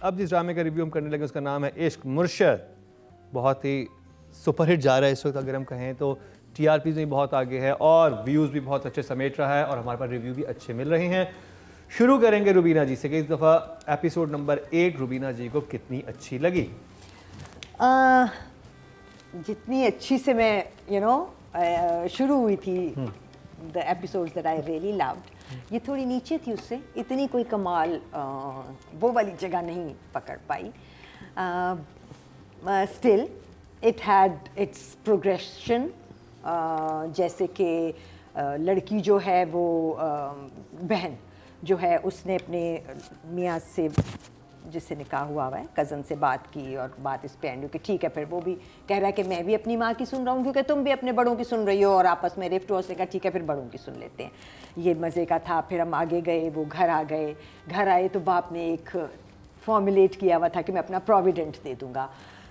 अब जिस ड्रामे का रिव्यू हम करने लगे उसका नाम है इश्क मुर्शद। बहुत ही सुपरहिट जा रहा है इस वक्त, अगर हम कहें तो टीआरपी में बहुत आगे है और व्यूज़ भी बहुत अच्छे समेट रहा है और हमारे पास रिव्यू भी अच्छे मिल रहे हैं। शुरू करेंगे रुबीना जी से कि इस दफ़ा एपिसोड नंबर 8 रुबीना जी को कितनी अच्छी लगी? जितनी अच्छी से मैं शुरू हुई थी the episodes that I really loved, ये थोड़ी नीचे थी उससे, इतनी कोई कमाल वो वाली जगह नहीं पकड़ पाई। Still it had its progression, जैसे कि लड़की जो है वो बहन जो है उसने अपने मियाँ से जिससे निकाह हुआ है कज़न से बात की और बात इस पे एंड कि ठीक है, फिर वो भी कह रहा है कि मैं भी अपनी माँ की सुन रहा हूँ क्योंकि तुम भी अपने बड़ों की सुन रही हो, और आपस में रिफ्ट उसने कहा ठीक है फिर बड़ों की सुन लेते हैं। ये मज़े का था। फिर हम आगे गए, वो घर आ गए, घर आए तो बाप ने एक फॉर्मुलेट किया हुआ था कि मैं अपना प्रोविडेंट दे दूँगा,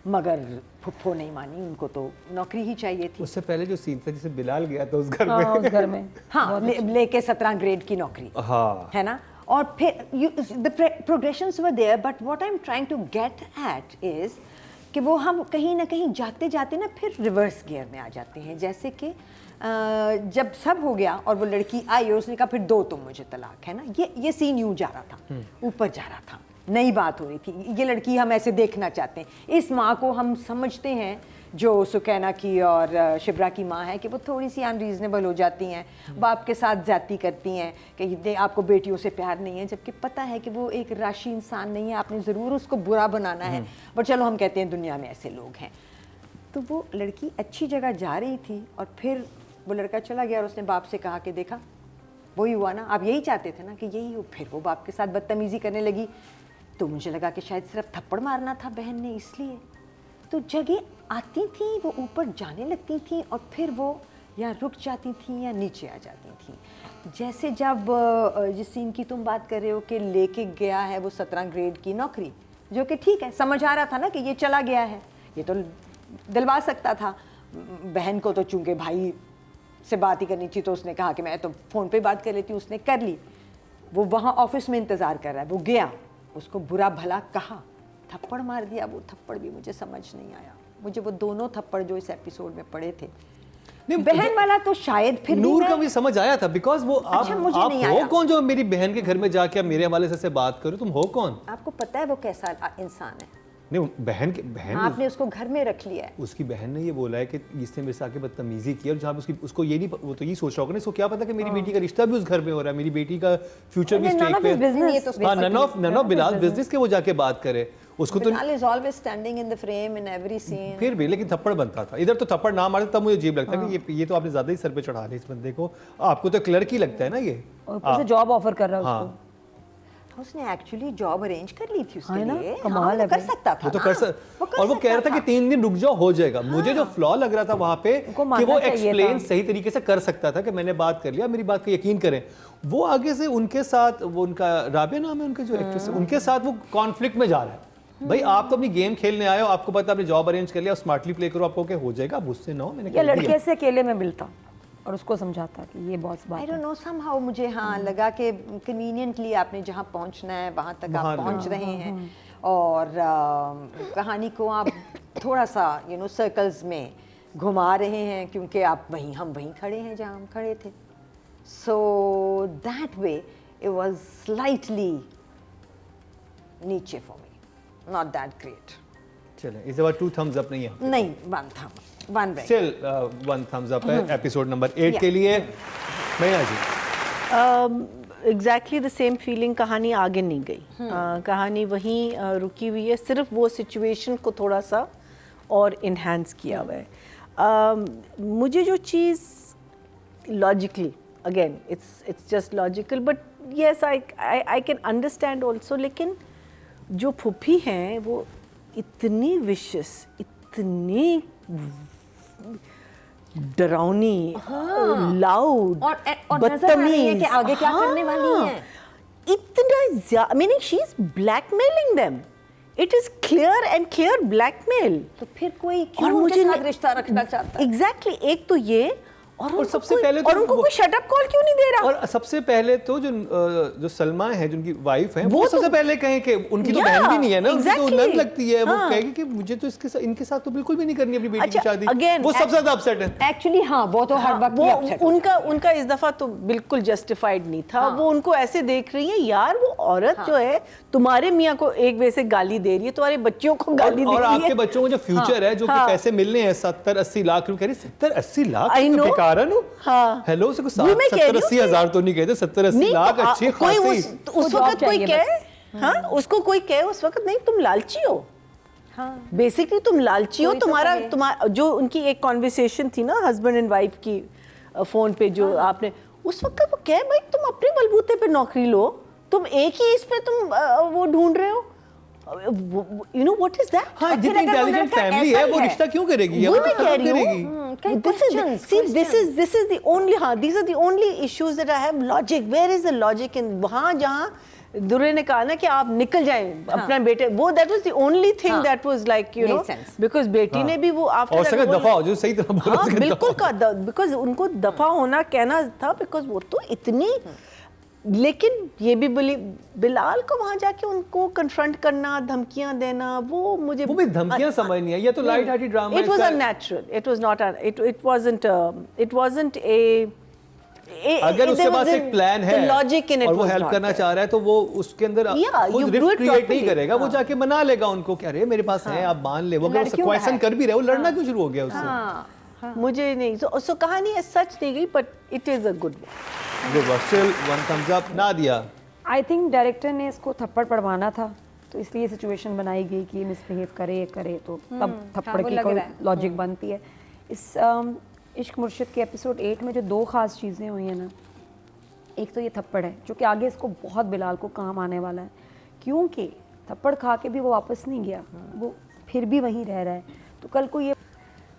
मगर फुफ्फो नहीं मानी, उनको तो नौकरी ही चाहिए थी। उससे पहले जो सीन था जिसे बिलाल गया था उस घर में, हाँ लेके 17 ग्रेड की नौकरी, हाँ है ना। और फिर the progressions were there, but what I'm trying to get at is कि वो हम कहीं ना कहीं जाते जाते ना फिर रिवर्स गियर में आ जाते हैं। जैसे कि जब सब हो गया और वो लड़की आई और उसने कहा फिर दो तुम मुझे तलाक, है ना, ये सीन यूँ जा रहा था, ऊपर जा रहा था, नई बात हो रही थी। ये लड़की हम ऐसे देखना चाहते हैं। इस माँ को हम समझते हैं जो सुकैना की और शिब्रा की माँ है कि वो थोड़ी सी अनरीजनेबल हो जाती हैं, बाप के साथ ज़्यादती करती हैं कि आपको बेटियों से प्यार नहीं है, जबकि पता है कि वो एक राशि इंसान नहीं है, आपने ज़रूर उसको बुरा बनाना है, पर चलो हम कहते हैं दुनिया में ऐसे लोग हैं। तो वो लड़की अच्छी जगह जा रही थी और फिर वो लड़का चला गया और उसने बाप से कहा कि देखा वही हुआ ना, आप यही चाहते थे ना कि यही हो। फिर वो बाप के साथ बदतमीज़ी करने लगी, तो मुझे लगा कि शायद सिर्फ थप्पड़ मारना था बहन ने, इसलिए तो जगह आती थी वो ऊपर जाने लगती थी और फिर वो या रुक जाती थी या नीचे आ जाती थी। जैसे जब जिस सीन की तुम बात कर रहे हो कि लेके गया है वो 17 ग्रेड की नौकरी, जो कि ठीक है, समझ आ रहा था ना कि ये चला गया है, ये तो दिलवा सकता था बहन को, तो चूंकि भाई से बात ही करनी थी तो उसने कहा कि मैं तो फ़ोन पे बात कर लेती हूँ, उसने कर ली। वो वहाँ ऑफिस में इंतज़ार कर रहा है, वो गया, उसको बुरा भला कहा, थप्पड़ मार दिया। वो थप्पड़ भी मुझे समझ नहीं आया, मुझे वो दोनों थप्पड़ जो इस एपिसोड में पड़े थे, बहन वाला तो शायद फिर नूर का भी समझ आया था, बिकॉज वो अच्छा, आप हो कौन जो मेरी बहन के घर में जाके आप मेरे हवाले से बात करो, तुम हो कौन? आपको पता है वो कैसा इंसान है? नहीं, बहन आपने उसको घर में रख लिया है। उसकी बहन ने ये बोला है कि इसने मेरे से आके बदतमीजी की, और जहाँ पे उसको ये नहीं, वो तो ये सोच रहा होगा ना, इसको क्या पता कि मेरी बेटी का रिश्ता भी उस घर में हो रहा है, मेरी बेटी का फ्यूचर भी स्टेक पे। हाँ, नन ऑफ बिलाल बिजनेस के वो जाके बात करे, उसको तो Bilal is always standing in the frame in every scene. फिर भी लेकिन थप्पड़ बनता था, इधर तो थप्पड़ ना मारते तब मुझे अजीब लगता है कि ये तो आपने ज्यादा ही सर पे चढ़ा लिया इस बंदे को, आपको तो क्लर्क ही लगता है ना ये, और ऊपर से जॉब ऑफर कर रहा है उसको। उसने एक्चुअली जॉब अरेंज कर ली थी उसके लिए, कमाल है, कर सकता था, वो तो और वो कह रहा था कि 3 दिन रुक जाओ हो जाएगा। मुझे जो फ्लॉ लग रहा था वहां पे कि वो एक्सप्लेन सही तरीके से कर सकता था कि मैंने बात कर लिया, मेरी बात को यकीन करें। वो आगे से उनके साथ, वो उनका राबिया नाम है उनके जो एक्ट्रेस है, उनके साथ वो कॉन्फ्लिक्ट में जा रहा है। भाई आप तो अपनी गेम खेलने आए हो, आपको पता आपने जॉब अरेंज कर लिया, स्मार्टली प्ले करो, आपको क्या हो जाएगा, गुस्से ना हो। मैंने लड़के से अकेले में मिलता और उसको समझाता कि ये बॉस बात है। I don't know, somehow मुझे लगा कि कन्वीनियंटली आपने जहाँ पहुँचना है वहाँ तक आप पहुँच रहे हैं, और कहानी को आप थोड़ा सा सर्कल्स में घुमा रहे हैं, क्योंकि आप हम वहीं खड़े हैं जहाँ हम खड़े थे। So that way it was slightly नीचे for me, not that great. चलें, इस बार 2 thumbs up नहीं है, नहीं, 1 thumb, 1 rank. Still 1 thumbs up है एपिसोड नंबर 8 के लिए। मैना जी एग्जैक्टली द सेम फीलिंग, कहानी आगे नहीं गई, कहानी वहीं रुकी हुई है, सिर्फ वो सिचुएशन को थोड़ा सा और इन्हांस किया हुआ है। मुझे जो चीज़ logically, again it's just logical, but yes I can understand also, लेकिन जो फूफी हैं वो इतनी विशस, इतनी डरावनी, लाउड, बदतमीज कि आगे क्या करने वाली हैं, इतना meaning she is blackmailing them, it is clear and clear blackmail. तो फिर कोई क्यों उनके साथ रिश्ता रखना चाहता है? एग्जैक्टली, एक तो ये, और सबसे पहले और उनको कोई शट अप कॉल क्यों नहीं दे रहा? और सबसे पहले तो जो सलमा है, जिनकी वाइफ है, वो सबसे पहले कहें कि उनकी तो बहन भी नहीं है ना, उनकी तो नंद लगती है, वो कहेगी कि मुझे तो इनके साथ तो बिल्कुल भी नहीं करनी अपनी बेटी की शादी। वो सबसे ज्यादा अपसेट है एक्चुअली। हाँ, वो तो हर वक्त अपसेट। उनका इस दफा तो बिल्कुल जस्टिफाइड नहीं था। वो उनको ऐसे देख रही है, यार वो औरत जो है तुम्हारे मियाँ को एक वे से गाली दे रही है, तुम्हारे बच्चों को गाली दे रही है, और आपके बच्चों को जो फ्यूचर है, जो कि पैसे मिलने हैं 70-80 लाख रुपए, 70-80 लाख कारण हो। हेलो, 70-80 हजार तो नहीं कहते, 70-80 लाख अच्छी खासी। उस वक्त कोई कहे, हाँ, उसको कोई कहे उस वक्त, नहीं तुम लालची हो। बेसिकली तुम लालची हो। तुम्हारा जो उनकी एक कॉन्वर्सेशन थी ना हस्बैंड एंड वाइफ की फोन पे, जो आपने उस वक्त वो कहे, भाई तुम अपने बलबूते पे नौकरी लो, तुम एक ही इस पे तुम वो ढूंढ रहे हो। You know what is that? हाँ, जितनी इंटेलिजेंट फैमिली है वो रिश्ता क्यों करेगी? वो मैं कह रही हूँ। This is the only, हाँ, these are the only issues that I have. Logic, where is the logic in? वहाँ जहाँ दुर्रे ने कहा ना कि आप निकल जाएं अपना बेटे, वो that was the only thing that was like, you know, because बेटी ने भी वो after और सके दफा हो जो सही तरह बोला। हाँ, बिल्कुल का, because उनको दफा होना कहना था, because वो तो इतनी, लेकिन ये भी बिलाल को वहां जाके उनको कन्फ्रंट करना, धमकियां देना, वो मुझे, वो भी धमकियां समझ नहीं है, ये तो लाइट हार्टेड ड्रामा है। It was unnatural. It was not. It wasn't a. अगर उसके पास एक प्लान है और वो हेल्प करना चाह रहा है, तो वो उसके अंदर खुद रिस्क क्रिएट नहीं करेगा, वो जाके मना लेगा उनको कि अरे मेरे पास है, आप मान ले। वो अगर क्वेश्चन कर भी रहे, वो लड़ना क्यों शुरू हो गया उससे? मुझे नहीं, सो कहानी सच नहीं गई, but it is a good still one thumbs up. Nadia, I think director ने इसको थप्पड़ पड़वाना था, तो इसलिए सिचुएशन बनाई गई कि ये मिसबिहेव करे तो तब थप्पड़ की कोई लॉजिक बनती है। इस इश्क मुर्शिद के एपिसोड 8 में जो दो ख़ास चीज़ें हुई हैं ना, एक तो ये थप्पड़ है जो कि आगे इसको बहुत बिलाल को काम आने वाला है, क्योंकि थप्पड़ खा के भी वो वापस नहीं गया, वो फिर भी वहीं रह रहा है। तो कल को ये,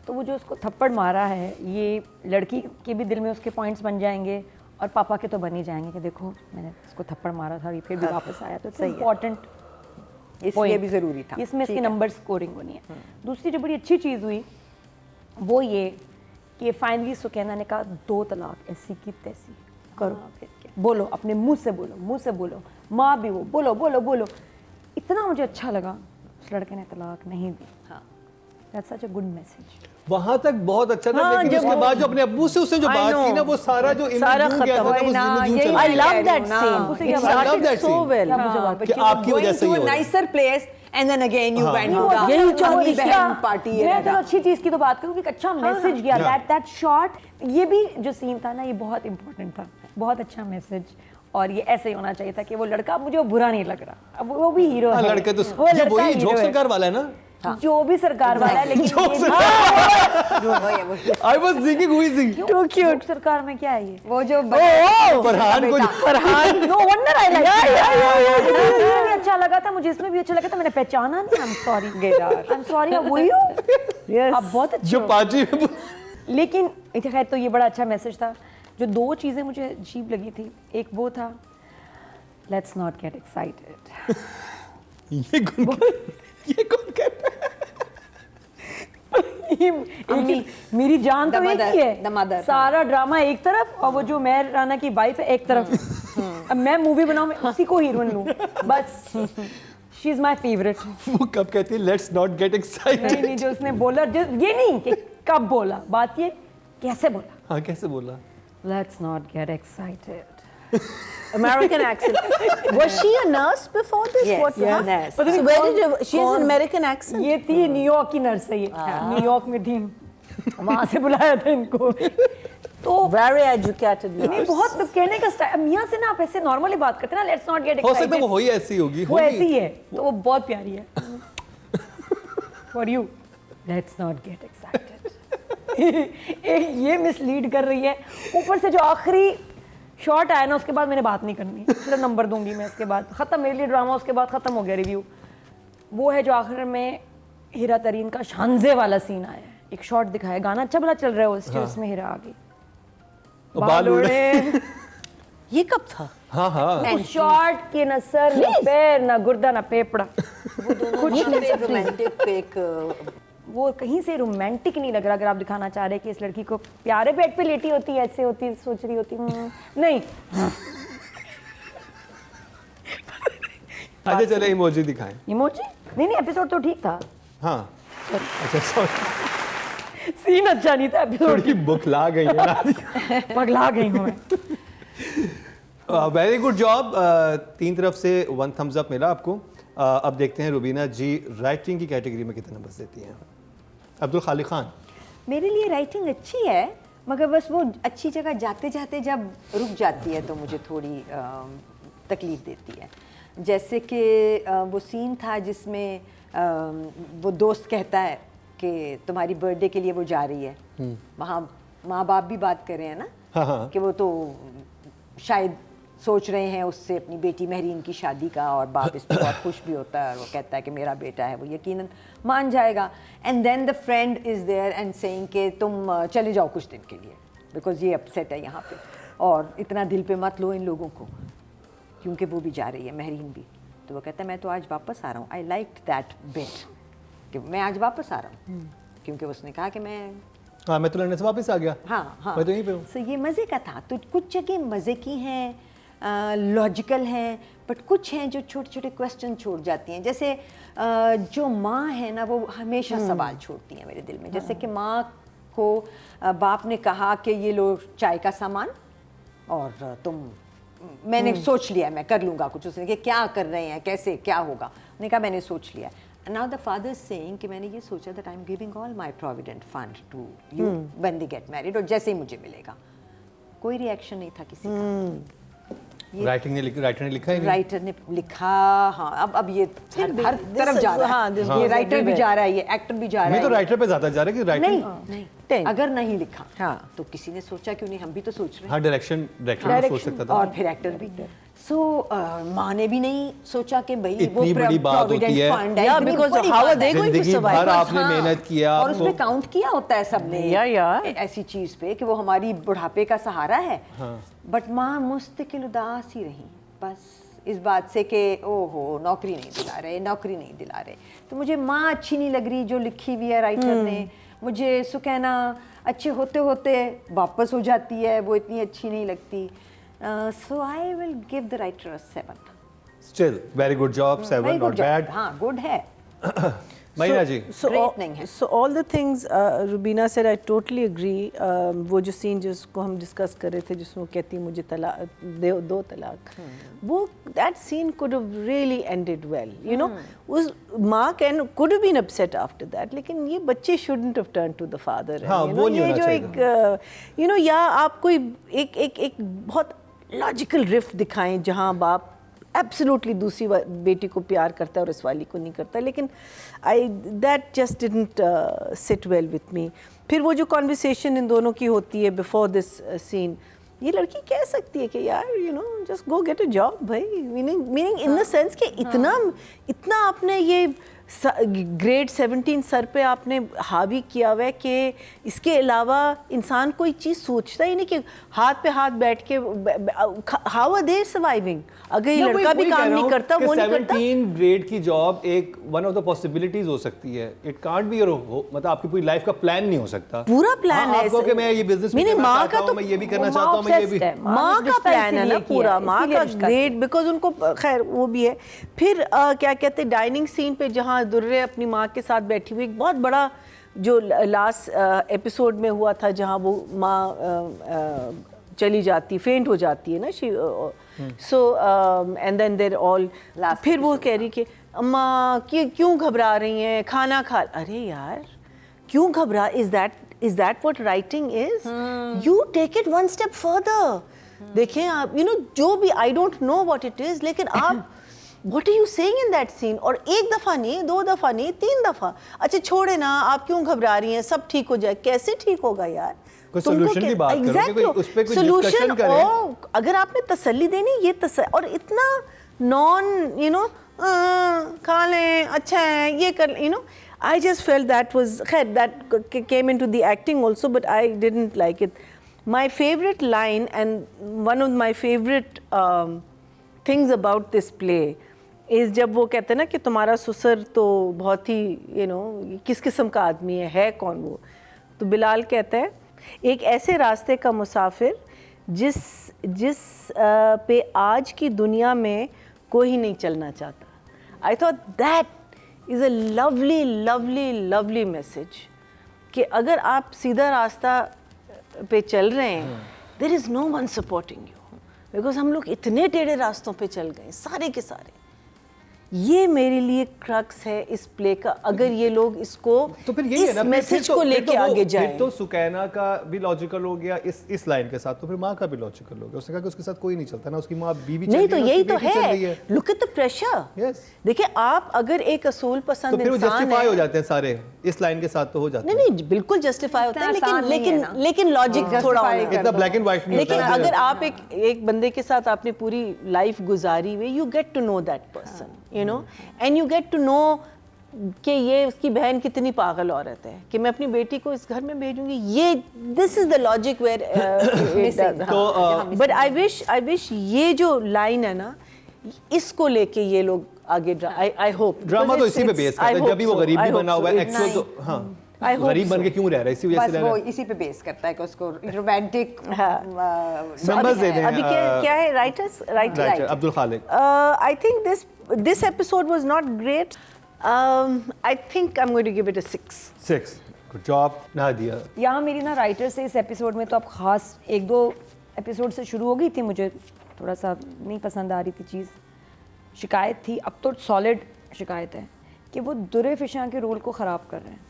तो वो जो उसको थप्पड़ मारा है, ये लड़की के भी दिल में उसके पॉइंट्स बन जाएंगे और पापा के तो बन ही जाएंगे कि देखो मैंने उसको थप्पड़ मारा था, ये फिर भी वापस आया। तो सही इम्पॉर्टेंट, इसलिए भी ज़रूरी था, इसमें इसके नंबर स्कोरिंग होनी है। दूसरी जो बड़ी अच्छी चीज़ हुई वो ये कि फाइनली सुकैना ने कहा 2 तलाक ऐसी की तैसी करो, बोलो अपने मुंह से बोलो, माँ भी वो बोलो। इतना मुझे अच्छा लगा उस लड़के ने तलाक नहीं दी। That's such a good message. वहां तक बहुत अच्छा था, लेकिन उसके बाद जो अपने अब्बू से उसने जो बात की ना, वो सारा जो सारा खत्म। I love that scene. It started so well. कि आपकी वजह से ये nicer place and then again you went to the यही चाहती बहन पार्टी। मैं तो अच्छी चीज की तो बात करूं कि अच्छा मैसेज गया, दैट शॉट, ये भी जो सीन था ना, ये बहुत इंपॉर्टेंट था, बहुत अच्छा मैसेज। और ये ऐसे ही होना चाहिए था कि वो लड़का, मुझे वो बुरा नहीं लग रहा, अब वो भी हीरो है। लड़के तो वही जोक सरकार वाला है ना, जो भी सरकार वाला है, लेकिन I was thinking who is he? Too cute। सरकार में क्या है ये? वो जो Farhan no wonder I like, अच्छा लगा था मुझे, इसमें भी अच्छा लगा था, मैंने पहचाना नहीं। आई एम सॉरी वो यू, आप बहुत अच्छे जो पाजी। लेकिन खैर, तो ये बड़ा अच्छा मैसेज था। जो 2 चीज़ें मुझे अजीब लगी थी, एक वो था लेट्स नॉट गेट एक्साइटेड। ये कौन कहता है? मेरी जान तो एक ही है, सारा ड्रामा एक तरफ और वो जो मेहर राना की वाइफ है एक तरफ। अब मैं मूवी बनाऊं, मैं उसी को हीरोइन लूं, बस शी इज माय फेवरेट। वो कब कहती है लेट्स नॉट गेट एक्साइटेड? नहीं, जो उसने बोला, ये नहीं कि कब बोला, बात ये कैसे बोला। हाँ, कैसे बोला? Let's not get excited. American accent. Was she a nurse before this? Yes, What? yes, nurse. So where did you, she has an American accent? ये थी न्यूयॉर्क की नर्स है, ये न्यूयॉर्क में थी, वहाँ से बुलाया था इनको। तो very educated nurse. नहीं, बहुत कहने का स्टाइल, मियाँ से ना आप ऐसे नॉर्मली बात करते हैं ना, लेट्स नॉट गेट हो सकता एक्साइटेड, है वो ही ऐसी होगी, वो ऐसी है, तो वो बहुत प्यारी है। For you let's not get excited. ये मिसलीड कर रही है, ऊपर से जो आखिरी शॉट आया ना, उसके बाद मैंने बात नहीं करनी, सिर्फ नंबर दूंगी मैं, इसके बाद खत्म मेरे लिए ड्रामा, उसके बाद खत्म हो गया रिव्यू। वो है जो आखिर में हीरा तरीन का शानजे वाला सीन आया है, एक शॉट दिखाया, गाना अच्छा भला चल रहा है, उसमें हीरा आ गई, बाल उड़े। ये कब था? हाँ उस शॉट के न सर न पैर न गुर्दा न पेपड़ा, वो दोनों रोमांटिक एक वो कहीं से रोमांटिक नहीं लग रहा। अगर आप दिखाना चाह रहे हैं कि इस लड़की को प्यारे बेड पे लेटी होती है, ऐसे होती, सोच रही होती, नहीं। अच्छा चले इमोजी दिखाएं। इमोजी नहीं, एपिसोड तो ठीक था। हाँ अच्छा सॉरी, सीन अच्छा नहीं था, एपिसोड थोड़ी बुखला गई है ना। पगला गई हूँ मैं। वेरी गुड जॉब, 3 तरफ से 1 thumbs up मिला आपको। अब देखते हैं रुबीना जी राइटिंग की कैटेगरी में कितने नंबर देती हैं। अब्दुल खालिक खान। मेरे लिए राइटिंग अच्छी है, मगर बस वो अच्छी जगह जाते जाते जब रुक जाती है तो मुझे थोड़ी तकलीफ देती है। जैसे कि वो सीन था जिसमें वो दोस्त कहता है कि तुम्हारी बर्थडे के लिए वो जा रही है, वहाँ माँ बाप भी बात कर रहे हैं ना, हाँ। कि वो तो शायद सोच रहे हैं उससे अपनी बेटी महरीन की शादी का, और बाप इस पर बहुत खुश भी होता है और वो कहता है कि मेरा बेटा है, वो यकीनन मान जाएगा। And then the friend is there and saying कि तुम चले जाओ कुछ दिन के लिए, बिकॉज ये अपसेट है यहाँ पे, और इतना दिल पे मत लो इन लोगों को, क्योंकि वो भी जा रही है, महरीन भी। तो वो कहता है मैं तो आज वापस आ रहा हूँ। आई लाइक्ड दैट बिट कि मैं आज वापस आ रहा हूँ, क्योंकि उसने कहा कि मैं तो लड़ने से वापस आ गया। हाँ मैं तो यहीं पे हूँ। सो ये मज़े का था। तो कुछ जगह मज़े की हैं, लॉजिकल हैं, बट कुछ हैं जो छोटे छोटे क्वेश्चन छोड़ जाती हैं। जैसे जो माँ है ना, वो हमेशा सवाल छोड़ती हैं मेरे दिल में। जैसे कि माँ को बाप ने कहा कि ये लो चाय का सामान, और मैंने सोच लिया मैं कर लूँगा कुछ। उसने कहा क्या कर रहे हैं, कैसे, क्या होगा? मैंने कहा मैंने सोच लिया। Now the father is saying कि मैंने ये सोचा that I am giving all my provident fund to you when they get married, और जैसे ही मुझे मिलेगा। कोई रिएक्शन नहीं था किसी का। राइटर ने लिखा है, राइटर ने लिखा। हाँ, अब ये हर तरफ जा रहा है। ये राइटर भी जा रहा है, ये एक्टर भी जा रहा है। मैं तो राइटर पे ज्यादा जा रहा है कि राइटिंग नहीं, अगर नहीं लिखा हाँ तो किसी ने सोचा क्यों नहीं, हम भी तो सोच रहे हैं। हाँ, डायरेक्शन सोच सकता था, और फिर एक्टर भी। सो माँ ने भी नहीं सोचा कि भाई वो इतनी बड़ी बात होती है, या because how are they going to survive. आपने मेहनत किया और उसमें काउंट किया होता है सबने ऐसी चीज पे कि वो हमारी बुढ़ापे का सहारा है। बट माँ मुस्तकिल उदास ही रही बस इस बात से कि ओहो नौकरी नहीं दिला रहे। तो मुझे माँ अच्छी नहीं लग रही जो लिखी हुई है राइटर ने। मुझे सुकैना अच्छे होते होते वापस हो जाती है, वो इतनी अच्छी नहीं लगती। So I will give the writer a 7. Still very good job, 7 not bad. हाँ good है। महीना जी so all the things Rubina said, I totally agree. वो जो सीन जिसको हम डिस्कस कर रहे थे जिसमें वो कहती है मुझे दो तलाक, वो that scene could have really ended well, you know. उस माँ could have been upset after that, लेकिन ये बच्चे shouldn't have turned to the father. हाँ, वो नहीं होना चाहिए। एक you know, या आप कोई एक बहुत लॉजिकल रिफ दिखाएं जहाँ बाप एब्सोल्युटली दूसरी बेटी को प्यार करता है और इस वाली को नहीं करता, लेकिन that just didn't sit well with me. फिर वो जो कॉन्वर्सेशन इन दोनों की होती है बिफोर दिस सीन, ये लड़की कह सकती है कि यार you know just go get a job भाई, मीनिंग इन द सेंस कि इतना आपने ये ग्रेड 17 सर पे आपने हावी किया हुआ है कि इसके अलावा इंसान कोई चीज़ सोचता ही नहीं कि हाथ पे हाथ बैठ के हाउ आर दे सर्वाइविंग। अगर ये लड़का भी काम नहीं करता, वो नहीं करता। 17 ग्रेड की जॉब एक वन ऑफ द पॉसिबिलिटीज हो सकती है। इट कांट बी योर, मतलब आपकी पूरी लाइफ का प्लान नहीं हो सकता। पूरा प्लान है आपको कि मैं ये बिजनेस में करना चाहता हूं, मैं ये भी करना चाहता हूं, मैं ये भी। माँ का प्लान है ना पूरा, माँ का ग्रेड, बिकॉज उनको खैर वो भी है। फिर क्या कहते हैं डाइनिंग सीन पे जहाँ दुर्रे अपनी माँ के साथ बैठी हुई, एक बहुत बड़ा जो लास्ट एपिसोड में हुआ था जहाँ वो माँ चली जाती, फेंट हो जाती है ना, so and then there all, फिर वो कह रही कि अम्मा क्यों घबरा रही हैं, खाना खा। अरे यार क्यों घबरा, is that what writing is? You take it one step further. देखें आप, यू नो, जो भी, I don't know what it is, लेकिन आप What are you saying in that scene? और एक दफ़ा नहीं, 2 दफ़ा नहीं, 3 दफ़ा। अच्छा छोड़े ना, आप क्यों घबरा रही हैं, सब ठीक हो जाए। कैसे ठीक होगा यार? कोई सॉल्यूशन की बात करो, exactly. उस पे कोई डिस्कशन करें। अगर आपने तसल्ली देनी ये और इतना नॉन यू नो खा लें, अच्छा है ये कर, you know, I just felt that was, खैर that came into the acting also, but I didn't like it. My favorite line and one of my favorite things about this play इस जब वो कहते हैं ना कि तुम्हारा ससुर तो बहुत ही किस किस्म का आदमी है कौन वो, तो बिलाल कहता है एक ऐसे रास्ते का मुसाफिर जिस पे आज की दुनिया में कोई नहीं चलना चाहता. I thought that is a lovely lovely lovely message कि अगर आप सीधा रास्ता पे चल रहे हैं, there is no one supporting you, because हम लोग इतने टेढ़े रास्तों पे चल गए सारे के सारे. ये मेरे लिए क्रक्स है इस प्ले का. अगर ये लोग इसको तो फिर यही है ना, इस मैसेज को लेके आगे जाएं. फिर तो सुकैना का भी लॉजिकल हो गया इस लाइन के साथ, तो फिर माँ का भी लॉजिकल हो गया. उसने कहा कि उसके साथ कोई नहीं चलता ना, उसकी माँ बीवी नहीं तो यही तो है. है. Look at the pressure. Yes. देखिए आप अगर एक असूल तो पसंद फिर वो इंसान जस्टिफाई है, हो जाते हैं सारे इस लाइन के साथ, तो हो जाते हैं. नहीं बिल्कुल जस्टिफाई होता है, इतना आसान नहीं है ना। लेकिन लॉजिक थोड़ा होना है. इतना ब्लैक एंड व्हाइट नहीं लेकिन होता. अगर आप एक बंदे के साथ आपने पूरी लाइफ गुजारी हुई, you get to know that person, you know, and you get to know कि ये उसकी बहन कितनी पागल औरत है कि मैं अपनी बेटी को इस घर में भेजूंगी. ये this is the logic where. But I wish ये जो लाइन है ना, इसको लेके ये लोग आगे आई होप ड्रामा तो इसी पे बेस करता है. जब भी वो गरीब भी बना हुआ है, एक्चुअल तो हाँ गरीब बन के क्यों रह रहा है, इसी वजह बस से वो इसी पे बेस करता है कि उसको रोमांटिक नंबर्स दे दें. अभी क्या है writers writer Abdul Khaliq. I think this episode was not great. I think I'm going to give it a 6. 6. Good job Nadia. यहाँ मेरी ना राइटर से इस एपिसोड में तो अब ख़ास 1-2 एपिसोड से शुरू हो गई थी, मुझे थोड़ा सा नहीं पसंद आ रही थी चीज़, शिकायत थी. अब तो सॉलिड शिकायत है कि वो दुर्रे फिशा के रोल को ख़राब कर रहे हैं.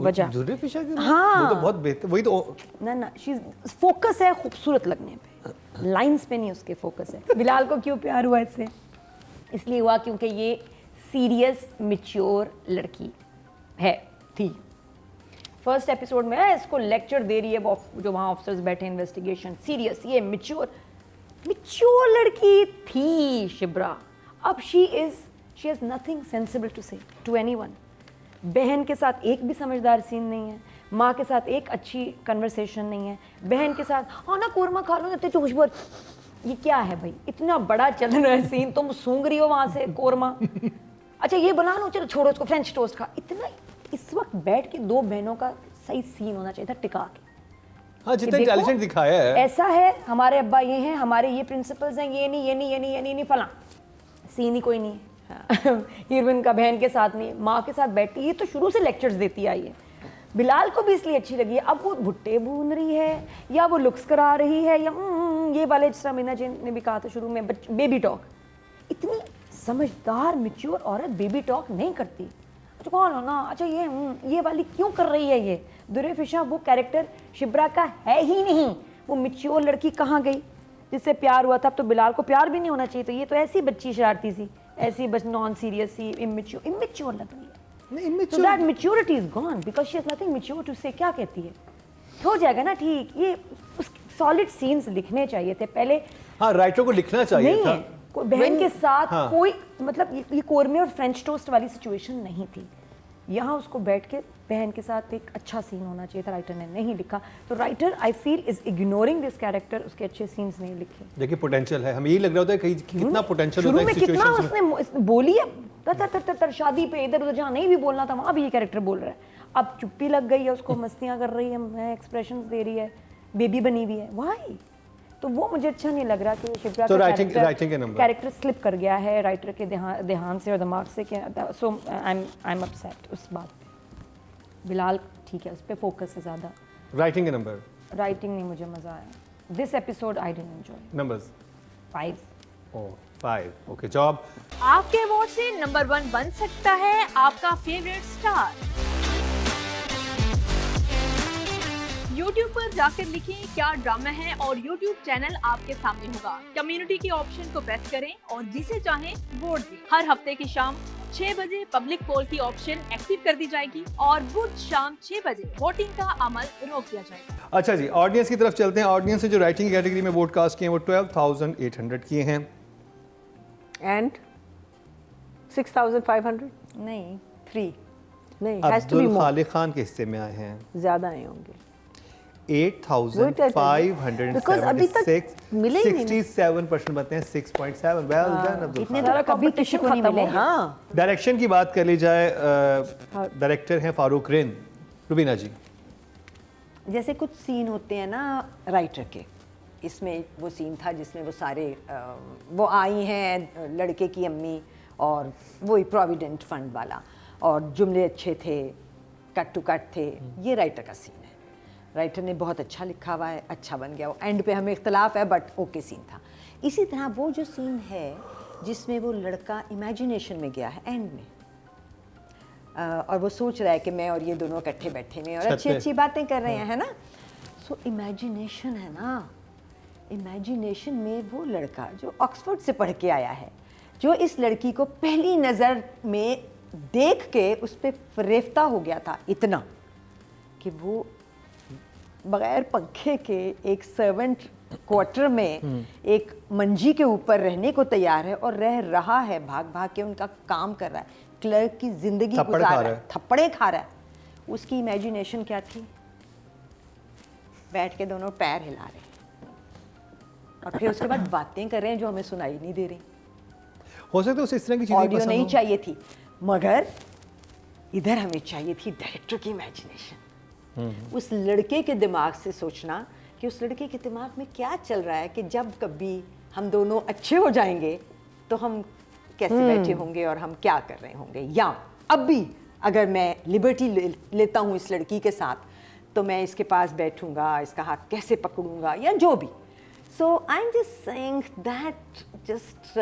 वजह दुर्रे फिशा की हाँ. वो तो बहुत बेहतर, वही तो ना फोकस है खूबसूरत लगने पे, लाइंस पे नहीं उसके फोकस है. बिलाल को क्यों प्यार हुआ इससे? इसलिए हुआ क्योंकि ये सीरियस मैच्योर लड़की थी. फर्स्ट एपिसोड में इसको लेक्चर दे रही है वो जो वहाँ ऑफिसर्स बैठे इन्वेस्टिगेशन, सीरियस, ये मैच्योर लड़की थी शिब्रा. अब she has nothing sensible to say to anyone. बहन के साथ एक भी समझदार सीन नहीं है, माँ के साथ एक अच्छी कन्वर्सेशन नहीं है, बहन के साथ हाँ ना कोरमा खा लो ना तो खुशबू. ये क्या है भाई, इतना बड़ा चल रहा है सीन, तुम सूंघ रही हो वहाँ से कोरमा. अच्छा ये बना लो, चलो छोड़ो उसको, फ्रेंच टोस्ट खा. इतना इस वक्त बैठ के 2 बहनों का सही सीन होना चाहिए था टिका के. हाँ जितना इंटेलिजेंट दिखाया है. ऐसा है हमारे अब्बा ये हैं, हमारे ये प्रिंसिपल्स हैं, ये नहीं फला सीन ही कोई नहीं है. हीरोइन का बहन के साथ नहीं, माँ के साथ बैठती. ये तो शुरू से लेक्चर्स देती आई है. बिलाल को भी इसलिए अच्छी लगी है. अब वो भुट्टे भून रही है या वो लुक्स करा रही है या ये वाले जिस तरह मीना जी ने भी कहा था शुरू में, बेबी टॉक. इतनी समझदार मैच्योर औरत बेबी टॉक नहीं करती. अच्छा कौन हो ना, अच्छा ये वाली क्यों कर रही है ये दुर्रे फिशा? वो कैरेक्टर शिब्रा का है ही नहीं. वो मैच्योर लड़की कहाँ गई जिससे प्यार हुआ था? अब तो बिलाल को प्यार भी नहीं होना चाहिए. तो ये तो ऐसी बच्ची शरारती सी, ऐसी बस नॉन सीरियस सी, इमेच्योर लग रही है. So that maturity is gone because she has nothing mature to say. क्या कहती है? हो जाएगा ना ठीक. ये सॉलिड सीन्स लिखने चाहिए थे पहले. हाँ राइटर को लिखना चाहिए नहीं था. है कोई बहन के साथ हाँ. कोई मतलब ये कोरमे और फ्रेंच टोस्ट वाली सिचुएशन नहीं थी. यहाँ उसको बैठ के बहन के साथ एक अच्छा सीन होना चाहिए था, राइटर ने नहीं लिखा. तो writer I feel is ignoring this character. उसके अच्छे सीन्स नहीं लिखे. देखिए पोटेंशियल है, हमें यही लग रहा होता है कि कितना पोटेंशियल शुरू होता में है कितना सिचुएशंस में. उसने बोली है तर शादी पे इधर उधर जहाँ नहीं भी बोलना था वहाँ भी ये कैरेक्टर बोल रहा है. अब चुप्पी लग गई है उसको, मस्तियाँ कर रही है, एक्सप्रेशंस दे रही है, बेबी बनी हुई है. व्हाई? तो वो मुझे अच्छा नहीं लग रहा कि शिप्रा तो का राइटिंग के नंबर कैरेक्टर स्लिप कर गया है राइटर के ध्यान से और दिमाग से. सो आई एम अपसेट उस बात पे. बिलाल ठीक है, उस पर फोकस है ज़्यादा. राइटिंग के नंबर. राइटिंग नहीं मुझे मज़ा आया. This episode I didn't enjoy. Numbers 5. Oh 5. Okay job. आपके अवार्ड से नंबर 1 बन सकता है आपका फेवरेट स्टार. YouTube पर जाकर लिखें क्या ड्रामा है और YouTube चैनल आपके सामने होगा. कम्युनिटी के ऑप्शन को प्रेस करें और जिसे चाहें वोट दें. हर हफ्ते की शाम 6 बजे पब्लिक पोल की ऑप्शन एक्टिव कर दी जाएगी और बुध शाम 6 बजे वोटिंग का अमल रोक दिया जाएगा. अच्छा जी ऑडियंस की तरफ चलते हैं. ऑडियंस ने जो राइटिंग कैटेगरी में वोट कास्ट किए हैं वो 12,800 किए हैं. एंड 6,500 नहीं 3. नहीं, has to be Abdul more. खालिक खान के हिस्से में आए हैं. ज़्यादा नहीं होंगे. Because अभी तक 8,576 मिले ही नहीं। 67% बनते हैं 6.7 वेल डन अब्दुल इतने खान। तो कभी किसी को नहीं मिले। हाँ डायरेक्शन की बात कर ली जाए, डायरेक्टर हैं फारूक रिंद। रुबीना जी, जैसे कुछ सीन होते हैं ना राइटर के, इसमें वो सीन था जिसमें वो सारे वो आई हैं लड़के की अम्मी और वही प्रोविडेंट फंड वाला, और जुमले अच्छे थे, कट टू कट थे, ये राइटर का सीन है। राइटर ने बहुत अच्छा लिखा हुआ है, अच्छा बन गया वो। एंड पे हमें इख्तलाफ है बट ओके सीन था। इसी तरह वो जो सीन है जिसमें वो लड़का इमेजिनेशन में गया है एंड में, और वो सोच रहा है कि मैं और ये दोनों इकट्ठे बैठे हुए हैं और छत अच्छी पे। अच्छी बातें कर रहे हैं, है ना। सो इमेजिनेशन है ना, इमेजिनेशन में वो लड़का जो ऑक्सफोर्ड से पढ़ के आया है, जो इस लड़की को पहली नज़र में देख के उस पर फरेफ्ता हो गया था इतना कि वो बगैर पंखे के एक सर्वेंट क्वार्टर में एक मंजी के ऊपर रहने को तैयार है और रह रहा है, भाग भाग के उनका काम कर रहा है, क्लर्क की जिंदगी थप्पड़ गुजार खा रहा रहा है, है। थप्पड़े खा रहा है। उसकी इमेजिनेशन क्या थी? बैठ के दोनों पैर हिला रहे हैं और फिर उसके बाद बातें कर रहे हैं जो हमें सुनाई नहीं दे रही। हो सकता है उसे इस तरह की चीजें ऑडियो पसंद नहीं हो। चाहिए थी, मगर इधर हमें चाहिए थी डायरेक्टर की इमेजिनेशन। उस लड़के के दिमाग से सोचना कि उस लड़के के दिमाग में क्या चल रहा है कि जब कभी हम दोनों अच्छे हो जाएंगे तो हम कैसे बैठे होंगे और हम क्या कर रहे होंगे, या अब भी अगर मैं लिबर्टी लेता हूँ इस लड़की के साथ तो मैं इसके पास बैठूंगा, इसका हाथ कैसे पकड़ूंगा या जो भी। So I am just saying that just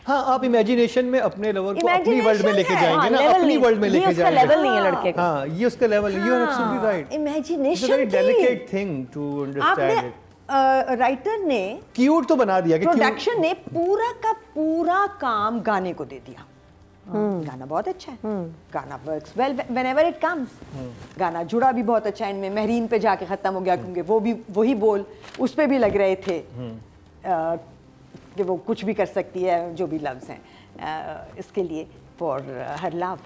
हाँ, आप इमेजिनेशन में अपने लवर को अपनी वर्ल्ड में लेके Imagination है। जाएंगे ना, level अपनी नहीं, वर्ल्ड में ये लेके उसका जाएंगे। level नहीं है लड़के का। हाँ, ये उसका level, you are absolutely right. Imagination it's a very delicate thing to understand it. आपने राइटर ने, क्यूट तो बना दिया कि क्यूट। प्रोडक्शन ने पूरा का पूरा काम गाने को दे दिया। गाना बहुत अच्छा है, गाना works well whenever it comes. गाना जुड़ा भी बहुत अच्छा है, इनमें महरीन पे जाके खत्म हो गया क्योंकि वो भी वही बोल उस पे भी लग रहे थे कि वो कुछ भी कर सकती है, जो भी लफ्ज हैं इसके लिए for her love,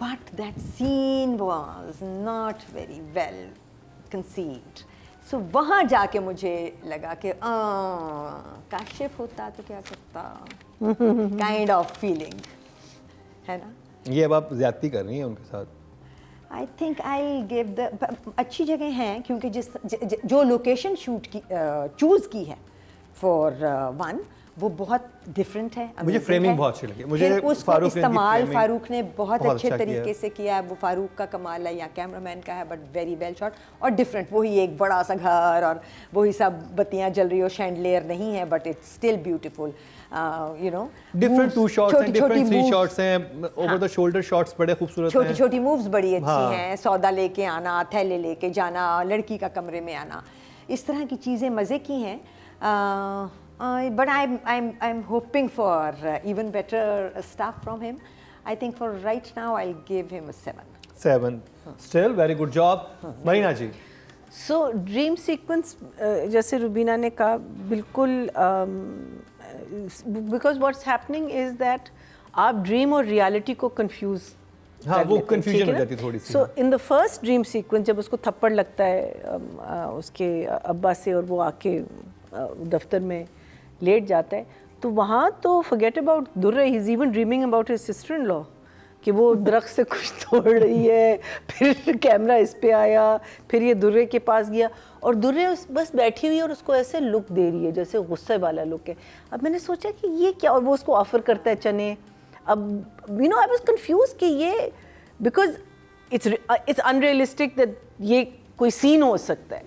but that scene was not very well conceived. So वहाँ जाके मुझे लगा कि काशिफ होता तो क्या करता, काइंड ऑफ फीलिंग है ना। ये अब आप ज्यादती कर रही हैं उनके साथ। I think I give the अच्छी जगह हैं क्योंकि जो लोकेशन शूट की चूज़ की है फॉर वन, वो बहुत डिफरेंट है। मुझे framing बहुत अच्छी लगी। मुझे फिर उसको फारूक रिंद की इस्तेमाल framing फारूक ने बहुत अच्छे अच्छा किया तरीके से किया है। वो फारूक का कमाल है या कैमरामैन का है, बट वेरी वेल शॉट और डिफरेंट। वही एक बड़ा सा घर और वही सब बत्तियां जल रही हो, शैंडलियर नहीं है but it's still beautiful, you know. Different two shots हैं, डिफरेंट थ्री शॉट्स हैं, ओवर द शोल्डर शॉट्स बड़े खूबसूरत हैं। छोटी छोटी मूव्स बड़ी अच्छी हाँ। हैं, सौदा लेके आना, थैले लेके जाना, लड़की का कमरे में आना, इस तरह की चीज़ें मज़े की हैं। But I'm hoping for even better stuff from him. I think for right now I'll give him a 7. 7 still very good job। Marina जी, सो ड्रीम सीक्वेंस जैसे रुबीना ने कहा बिल्कुल, because what's happening is that आप dream और reality को confuse हाँ, वो confusion हो जाती है थोड़ी सी। So in the first dream sequence जब उसको थप्पड़ लगता है उसके अब्बा से और वो आके दफ्तर में लेट जाता है, तो वहाँ तो forget about Durre, he is even dreaming about his sister in law कि वो दरख्त से कुछ तोड़ रही है, फिर कैमरा इस पे आया, फिर ये दुर्रे के पास गया और दुर्रे बस बैठी हुई है और उसको ऐसे लुक दे रही है जैसे गुस्से वाला लुक है। अब मैंने सोचा कि ये क्या, और वो उसको ऑफर करता है चने। अब you know I was confuse कि ये, बिकॉज इट्स अनरियलिस्टिक दैट ये कोई सीन हो सकता है,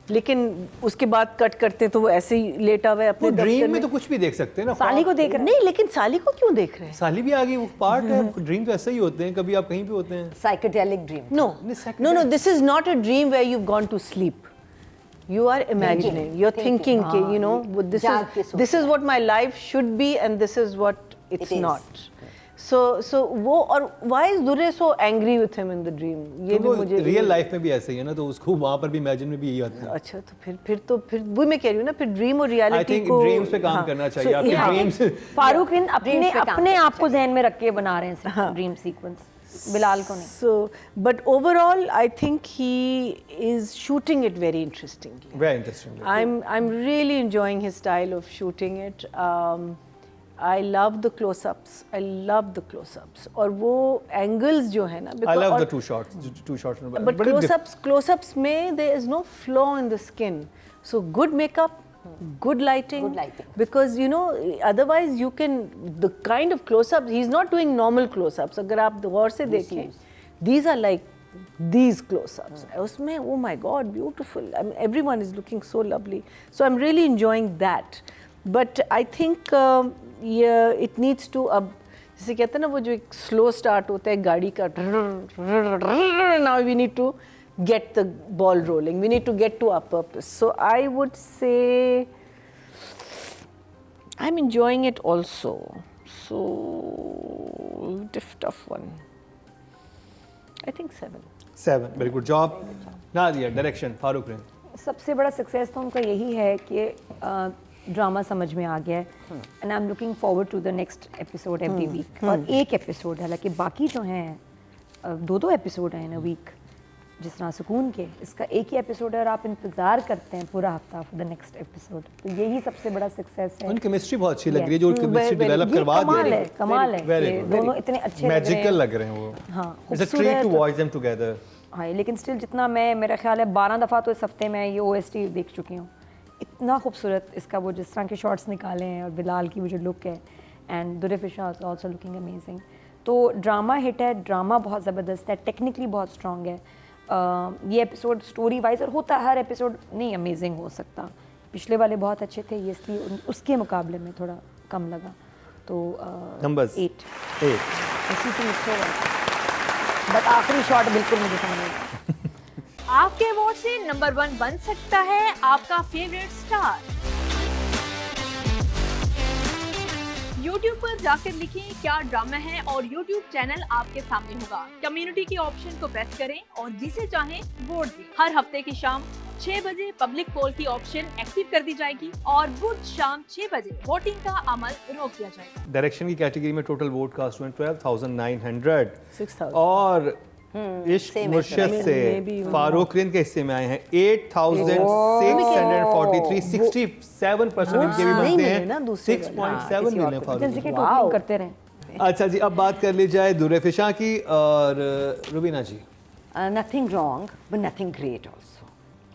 लेकिन उसके बाद कट करते हैं तो वो ऐसे ही लेटा हुआ है अपने वो दफ्तर ड्रीम में में। तो कुछ भी देख सकते हैं ना। साली को देख रहे हैं। नहीं, लेकिन साली को क्यों देख रहे हैं? साली भी आ गई, वो पार्ट है। ड्रीम तो ऐसे ही होते हैं, कभी आप कहीं पे होते हैं। Psychedelic dream. No, this is not a dream where you've gone to sleep. You are imagining, you're thinking, you know, this is what my life should be and this is what it's It is. not. So वो, और why is Durre so angry with him in the dream? ये भी मुझे real life में भी ऐसे ही है ना, तो उसको वहाँ पर भी इमेजिन में भी यही आता है। अच्छा, तो फिर वो मैं कह रही हूँ ना, फिर ड्रीम और आई रियलिटी थिंक को ड्रीम्स पे काम करना चाहिए। आपके yeah. Dreams Farooq Rind Dreams पे काम अपने करना आप को जहन में रख के बना रहे हैं ड्रीम सीक्वेंस। बिलाल को नहीं। So, but overall, I think he is shooting it very interestingly. Very interesting. I'm really enjoying his style of shooting it. I love the close-ups. I love the close-ups. और वो angles जो है ना. I love the two shots. But close-ups में there is no flaw in the skin. So good makeup. Good lighting. Because you know, otherwise you can, the kind of close-ups, he's not doing normal close-ups. अगर आप गौर से देखें, these are like these close-ups. उसमें, oh my God, beautiful. I mean, everyone is looking so lovely. So I'm really enjoying that. But I think yeah, it needs to जैसे कहते हैं ना वो जो एक slow start होता है गाड़ी का, now we need to get the ball rolling. We need to get to our purpose. So I would say I'm enjoying it also. So tough one. I think 7. 7. Very good job. Nadia, direction. Farooq Rain. सबसे बड़ा success तो उनका यही है कि drama समझ में आ गया है and I am looking forward to the next episode every week. और एक एपिसोड, हालांकि बाकी जो हैं 2-2 एपिसोड हैं इन अ वीक जिस तरह सुकून के, इसका एक ही एपिसोड है और आप इंतजार करते हैं पूरा हफ्ता फॉर द नेक्स्ट एपिसोड। तो यही सबसे बड़ा सक्सेस है। उनकी केमिस्ट्री बहुत अच्छी लग रही है, जो केमिस्ट्री डेवलप करवा दे रहे हैं। कमाल है कि दोनों इतने अच्छे मैजिकल लग रहे हैं वो। हाँ, it's a treat to watch them together. हाँ, लेकिन स्टिल जितना मैं, मेरा ख्याल है 12 दफ़ा तो इस हफ्ते में ये OST देख चुकी हूँ। इतना खूबसूरत इसका वो जिस तरह के शॉट्स निकाले हैं और बिलाल की वो जो लुक है and Durefisha is also looking amazing. तो ड्रामा हिट है, ड्रामा बहुत ज़बरदस्त है, टेक्निकली बहुत स्ट्रॉन्ग है। ये एपिसोड स्टोरी वाइज, और होता हर एपिसोड नहीं अमेजिंग हो सकता, पिछले वाले बहुत अच्छे थे, ये इसलिए उसके मुकाबले में थोड़ा कम लगा। तो नंबर्स 8 बट आखिरी शॉट बिल्कुल मुझे समझ नहीं आया। आपके वोट से नंबर 1 बन सकता है आपका फेवरेट स्टार। YouTube पर जाकर लिखें क्या ड्रामा है और YouTube चैनल आपके सामने होगा। कम्युनिटी के ऑप्शन को प्रेस करें और जिसे चाहें वोट दें। हर हफ्ते की शाम 6 बजे पब्लिक पोल की ऑप्शन एक्टिव कर दी जाएगी और बुध शाम 6 बजे वोटिंग का अमल रोक दिया जाएगा। डायरेक्शन की कैटेगरी में टोटल वोट कास्ट हुए 12,900 6,000 और इश्क मुर्शिद से फारूक रिन के हिस्से में आए हैं 8,643 67% इनके भी बनते हैं 6.7 मिलियन फारूक करते रहें। अच्छा जी, अब बात कर ली जाए दुरेफिशा की और रुबीना जी। Nothing wrong but nothing great also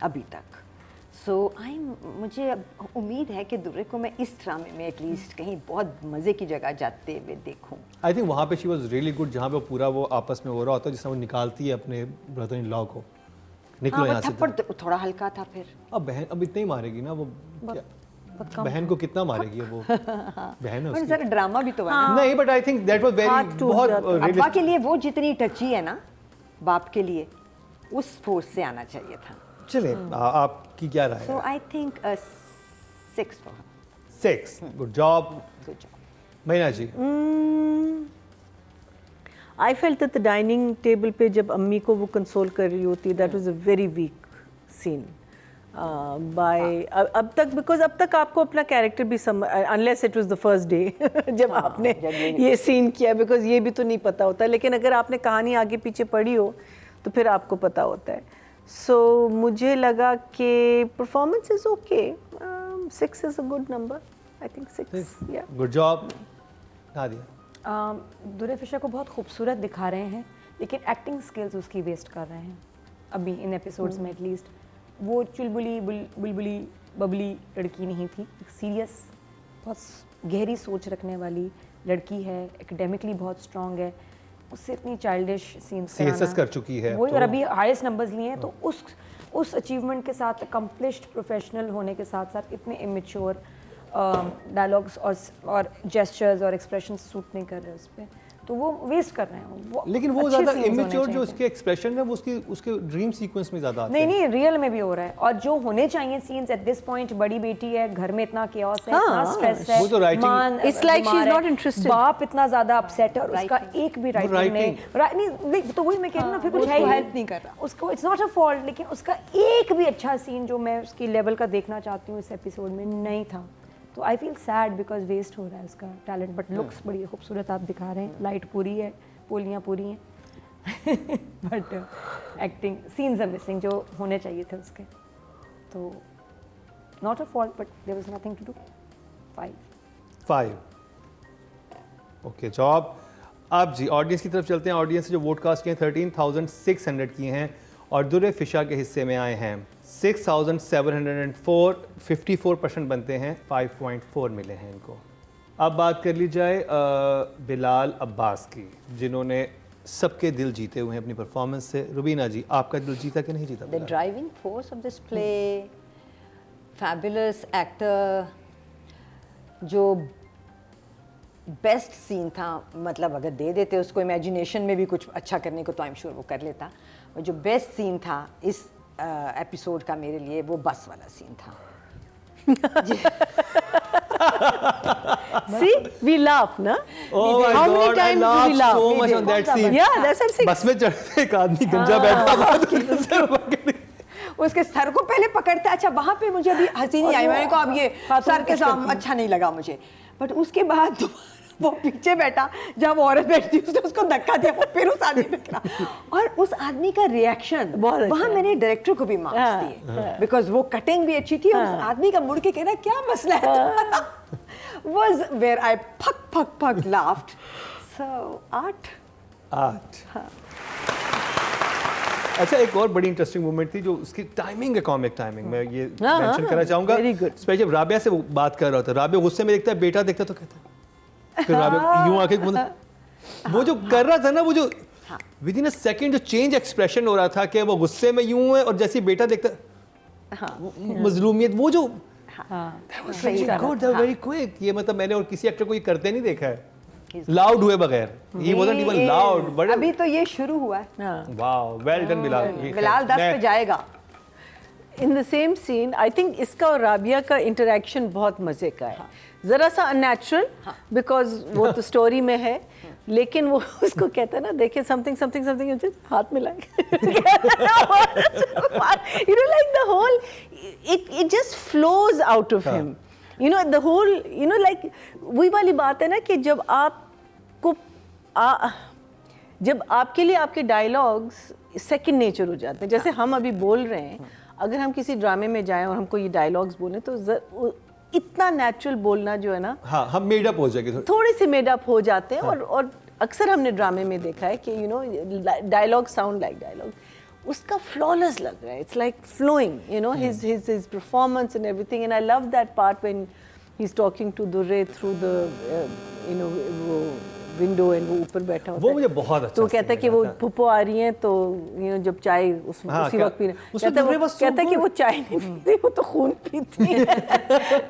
अभी तक। सो मुझे उम्मीद है कि दुर्रे को मैं इस ड्रामे में एटलीस्ट कहीं बहुत मज़े की जगह जाते हुए देखूं। आई थिंक वहाँ पे शी वाज रियली गुड, जहाँ पे पूरा वो आपस में हो रहा होता है, जिसमें वो निकालती है अपने ब्रदर इन लॉ को, निकलो यहाँ से। थप्पड़ थोड़ा हल्का था फिर। अब बहन अब इतना ही मारेगी ना वो, बहन को कितना मारेगी वो, बहन है उसकी। ड्रामा भी तो है ना। नहीं, but I think that was very बहुत अब्बा के लिए वो जितनी टची है ना बाप के लिए, उस फोर्स से आना चाहिए था। चले आपकी क्या राय है? So I think 6 for 6। Good job महीना जी। I felt at the dining table पे जब अम्मी को वो कंसोल कर रही होती, that was a very weak scene अब तक, because अब तक आपको अपना कैरेक्टर भी unless it was the first day जब आपने ये सीन किया, because ये भी तो नहीं पता होता, लेकिन अगर आपने कहानी आगे पीछे पढ़ी हो तो फिर आपको पता होता है। So मुझे लगा कि performance is okay, 6 is a good number, I think 6, yeah. Good job Nadia. दुरेफिशा को बहुत खूबसूरत दिखा रहे हैं, लेकिन एक्टिंग स्किल्स उसकी वेस्ट कर रहे हैं अभी इन एपिसोड्स में। एटलीस्ट वो चुलबुली बुलबुली बबली लड़की नहीं थी, एक सीरियस बहुत गहरी सोच रखने वाली लड़की है, एकेडमिकली बहुत स्ट्रॉन्ग है। उससे इतनी चाइल्डिश सीन्स सीएसएस कर चुकी है वही, और अभी हाईएस्ट नंबर्स लिए हैं। तो उस अचीवमेंट के साथ, अकम्पलिश्ड प्रोफेशनल होने के साथ साथ इतने इमेच्योर डायलॉग्स और जेस्चर्स और एक्सप्रेशंस सूट नहीं कर रहे उस पर, तो वो वेस्ट कर रहे हैं वो। लेकिन वो ज़्यादा इमेच्योर जो उसके एक्सप्रेशन है वो उसके ड्रीम सीक्वेंस में ज़्यादा आते हैं। नहीं, रियल में भी हो रहा है, और जो होने चाहिए सीन्स एट दिस पॉइंट, बड़ी बेटी है, घर में इतना केओस है, इतना स्ट्रेस है, वो तो writing, it's like she is not interested, बाप इतना ज़्यादा अपसेट है और उसका एक भी राइटिंग नहीं, तो वही मैं कह रही हूँ ना, फिर कुछ हेल्प नहीं कर रहा उसको, इट्स नॉट अ फॉल्ट, लेकिन उसका एक भी अच्छा सीन जो मैं उसकी लेवल का देखना चाहती हूँ इस एपिसोड में नहीं था। तो I feel sad because waste हो रहा है उसका टैलेंट, बट लुक्स बड़ी खूबसूरत आप दिखा रहे हैं, लाइट पूरी है, पोलियाँ पूरी हैं। But acting scenes are missing जो होने चाहिए थे उसके, तो not a fault but there was nothing to do. 5 okay job. अब जी ऑडियंस की तरफ चलते हैं। ऑडियंस से जो वोट कास्ट किए हैं 13,600 किए हैं और दुर्रे फिशा के हिस्से में आए हैं 6,704, 54% बनते हैं, 5.4 मिले हैं इनको। अब बात कर ली जाए बिलाल अब्बास की, जिन्होंने सबके दिल जीते हुए हैं अपनी परफॉर्मेंस से। रुबीना जी, आपका दिल जीता कि नहीं जीता? The driving force of this play, fabulous actor, जो बेस्ट सीन था, मतलब अगर दे देते उसको इमेजिनेशन में भी कुछ अच्छा करने को तो आई एम श्योर वो कर लेता। और जो बेस्ट सीन था इस एपिसोड का मेरे लिए वो बस वाला सीन था। See, we laugh, na? Oh my How many God, I times do we laughed laugh? so much on that scene. Yeah, that's what I'm saying. बस में चढ़ते एक आदमी गंजा बैठा हुआ तो सर पकड़ उसके सर को पहले पकड़ता, अच्छा वहाँ पे मुझे अभी हंसी नहीं आई, मैंने कहा अब ये सर के सामने अच्छा नहीं लगा मुझे, बट उसके बाद वो पीछे बैठा, जब औरत बैठती उसने उसको धक्का दिया, वो फिर उस आदमी पे गिरा और उस आदमी का रिएक्शन वहाँ मैंने डायरेक्टर को भी मार्क्स दिए बिकॉज वो कटिंग भी अच्छी थी और उस आदमी का मुड़ के कहना क्या मसला है was where I fuck laughed. So 8. अच्छा, एक और बड़ी इंटरेस्टिंग मोमेंट थी जो उसकी टाइमिंग है, कॉमिक टाइमिंग में ये मेंशन करना चाहूंगा। स्पेशली जब राबिया से वो बात कर रहा था, राबिया गुस्से में देखता है, बेटा देखता तो कहता है, फिर राबिया यूं आके वो जो कर रहा था ना, वो जो विद इन अ सेकंड जो चेंज एक्सप्रेशन हो रहा था कि वो गुस्से में यूं है और जैसे ही बेटा देखता मजलूमियत, वो जो वेरी क्विक, ये मतलब मैंने और किसी एक्टर को ये करते नहीं देखा है लाउड हुए बगैर। He wasn't even loud, but अभी तो ये शुरू हुआ है। Wow, well done Bilal. Bilal 10 पे जाएगा। In the same scene, I think इसका और राबिया का इंटरेक्शन बहुत मजे का है, जरा सा अननेचुरल बिकॉज वो तो स्टोरी में है, लेकिन वो उसको कहता है ना, देखिए समथिंग समथिंग समथिंग, हाथ मिलाए you know, like the whole it just flows out of him, you know, the whole, you know, like वही वाली बात है ना कि जब आपको जब आपके लिए आपके डायलॉग्स सेकंड नेचर हो जाते हैं, जैसे हम अभी बोल रहे हैं, अगर हम किसी ड्रामे में जाएं और हमको ये डायलॉग्स बोलें तो इतना नेचुरल बोलना जो है ना, हाँ, हम मेड अप हो जाएंगे, थोड़े से मेड अप हो जाते हैं। और अक्सर हमने ड्रामे में देखा है कि you know dialogue sound like dialogue, उसका फ्लॉलेस लग रहा है, it's like flowing, you know, his performance and everything, and I love that part when he is talking to Durre through the you know वो विंडो एंड वो ऊपर बैठा होता है, वो मुझे बहुत अच्छा तो कहता है कि वो फुप्पो आ रही हैं तो यू नो जब चाय उसी वक्त पीना, कहता है कि वो चाय नहीं पीती, वो तो खून पीती है।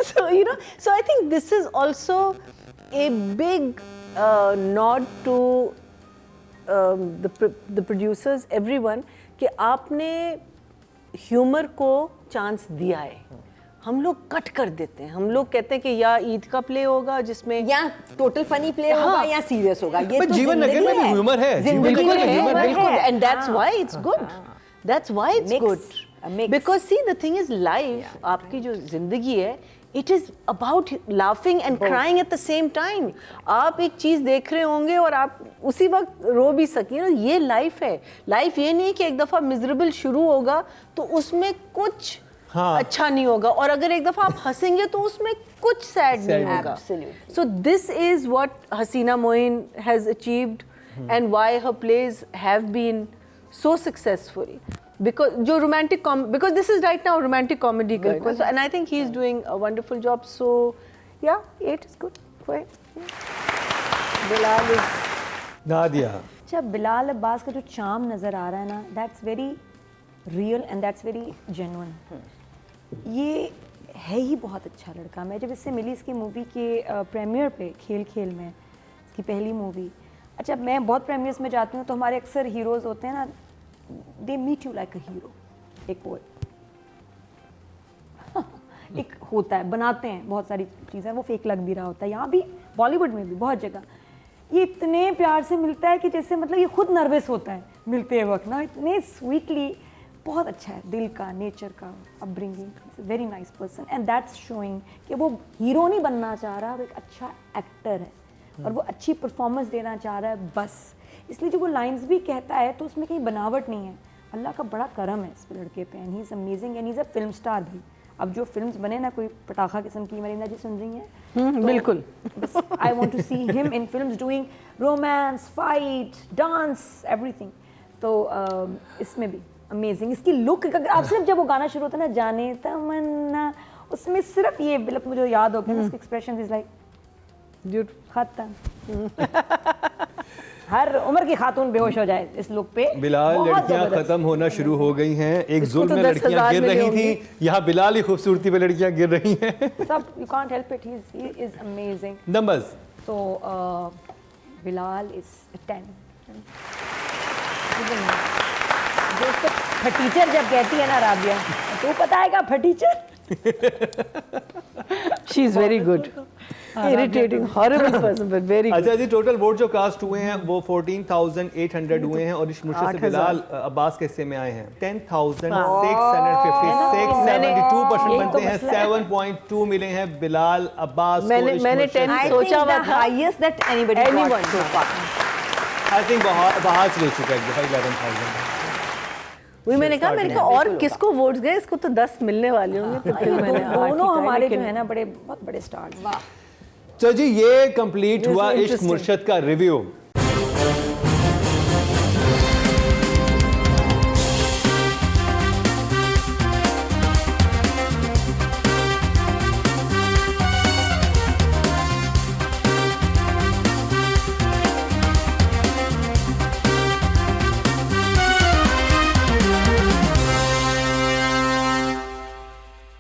So you know, so I think this is also a big nod to the producers, everyone, कि आपने ह्यूमर को चांस दिया है। हम लोग कट कर देते हैं, हम लोग कहते हैं कि या ईद का प्ले होगा जिसमें या टोटल फनी प्ले होगा या सीरियस होगा, ये तो जीवन नगर में भी ह्यूमर है, जिंदगी में ह्यूमर बिल्कुल, है, and that's why it's good, that's why it's Mix, good, a mix. Because see the thing is life, आपकी जो जिंदगी है, it is about laughing and crying at the same time. आप एक चीज देख रहे होंगे और आप उसी वक्त रो भी सकें, ये लाइफ है। लाइफ ये नहीं कि एक दफा मिजरेबल शुरू होगा तो उसमें कुछ अच्छा नहीं होगा, और अगर एक दफा आप हंसेंगे तो उसमें कुछ सैड नहीं होगा। So this is what Haseena Moin has achieved and why her plays have been so successful, because जो romantic because this is right now romantic comedy का, so, and I think he is doing a wonderful job, so yeah, 8 is good for him. Bilal is Nadia. जब बिलाल अब्बास का जो charm नज़र आ रहा है ना, that's very real and that's very genuine. ये है ही बहुत अच्छा लड़का। मैं जब इससे मिली इसकी मूवी के प्रीमियर पे, खेल खेल में, इसकी पहली मूवी, अच्छा मैं बहुत प्रीमियर्स में जाती हूँ तो हमारे अक्सर हीरोज़ होते हैं ना, they meet you like a hero, एक वो एक होता है, बनाते हैं बहुत सारी चीज़ें, वो फेक लग भी रहा होता है, यहाँ भी बॉलीवुड में भी बहुत जगह ये इतने प्यार से मिलता है कि जैसे मतलब ये खुद नर्वस होता है मिलते वक्त ना, इतने स्वीटली, बहुत अच्छा है, दिल का, नेचर का, upbringing, very nice person, and that's showing कि वो हीरो नहीं बनना चाह रहा, वो एक अच्छा एक्टर है और वो अच्छी परफॉर्मेंस देना चाह रहा है। बस इसलिए जो वो लाइंस भी कहता है तो उसमें कहीं बनावट नहीं है। अल्लाह का बड़ा करम है इस लड़के पे, and he is amazing and he is a film star भी। अब जो फिल्म्स बने ना, कोई पटाखा किस्म की, मरीना जी सुन रही हैं तो बिल्कुल बस I want to see him in films doing romance, fight, dance, everything. तो इसमें भी अमेजिंग इसकी लुक। अगर आप सिर्फ जब वो गाना शुरू होता है ना, जाने तमन्ना, उसमें सिर्फ ये बिल्कुल मुझे याद हो गया ना, उसके एक्सप्रेशन इज लाइक खत्म। हर उम्र की खातून बेहोश हो जाए इस लुक पे। बिलाल, लड़कियां खत्म होना शुरू हो गई हैं। एक जुल्म में लड़कियां गिर रही थी, यहाँ बिलाल ही खूबसूरती पे लड़कियां गिर रही हैं। सब you can't help it, he is amazing. Numbers तो बिलाल इज 10। जो उसको फटीचर जब कहती है ना राबिया, तो पता है क्या फटीचर? She is very good, irritating, horrible person but very good. अच्छा जी, टोटल वोट जो कास्ट हुए हैं वो 14,800 हुए हैं और इश्क मुर्शिद से बिलाल अब्बास के हिस्से में आए हैं 10,656, 72% बनते हैं। 7.2 मिले हैं बिलाल अब्बास को। मैंने 10 सोचा हुआ था। Highest that anybody Anyone so far. I think बहाज ले चुका है 11,000। वही मैंने कहा और किसको वोट्स गए, इसको तो 10 मिलने वाले होंगे। तो फिर मैंने दोनों हमारे जो है ना बड़े बहुत बड़े स्टार्स। तो जी ये कंप्लीट हुआ इश्क मुर्शिद का रिव्यू।